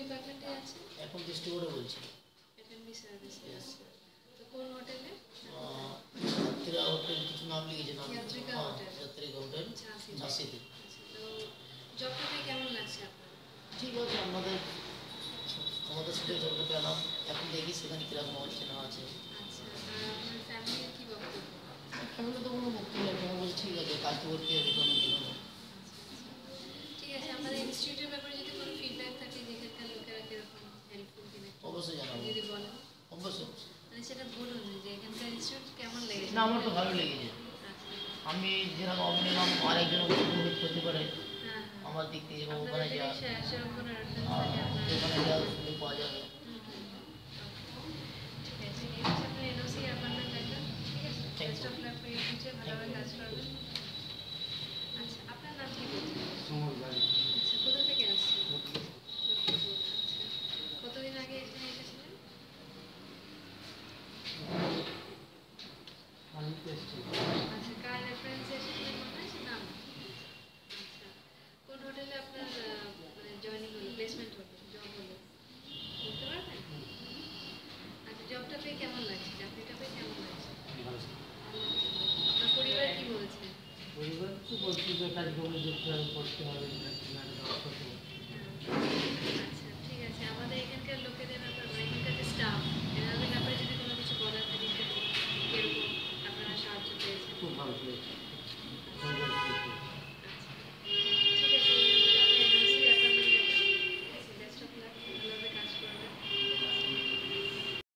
ডিপার্টমেন্টে আছেন? এখন ডিস্ট্রিবিউটর বলছি। এফএনবি সার্ভিসে আছে। তো কোন হোটেলে? যাত্রীরা হোটেল কিছু নাম লিখেছে নাম। যাত্রিকা হোটেল। যাত্রিকা হোটেল ঝাঁসিতে। তো জবটাতে কেমন লাগছে আপনার? ঠিক আছে, আমাদের আমাদের সাথে জবটা পেলাম, এখন দেখি সেখানে কীরকম হচ্ছে না আছে। আচ্ছা, আর আপনার ফ্যামিলির কি বক্তব্য? ফ্যামিলি তো কোনো বক্তব্য নেই, বলছে ঠিক আছে কাজ তো করতে হবে কোনো জীবনে। ঠিক আছে, আমাদের ইনস্টিটিউটের ব্যাপারে যদি কোনো ফিডব্যাক থাকে যেখানকার লোকেরা কিরকম হেল্পফুল কিনা অবশ্যই জানাবো। যদি বলেন। অবশ্যই মানে সেটা বলুন যে এখানকার ইনস্টিটিউট কেমন লেগেছে? না, আমার তো ভালো লেগেছে। আমি যেরকম অভিনয় আরেকজন উপভোগ করতে পারে আমার দিক থেকে, ওখানে যা ওখানে যা সুযোগ পাওয়া যাবে। আচ্ছা, আপনার নাম কি বলছেন? আচ্ছা, কোথা থেকে আসছেন? কতদিন আগে এখানে এসেছিলেন? আচ্ছা, কার রেফারেন্সে এসেছিলেন মনে হয় সে নাম? আচ্ছা, কোন হোটেলে আপনার মানে জয়েনিং হলো, প্লেসমেন্ট হলো, জব হলো বলতে পারবেন? আচ্ছা, জবটা পেয়ে কেমন লাগছে? চাকরিটা পেয়ে কেমন লাগছে? আপনার পরিবার কি বলছে? পরিবার তো বলছি যে কাজকর্মে যুক্ত পড়তে হবে।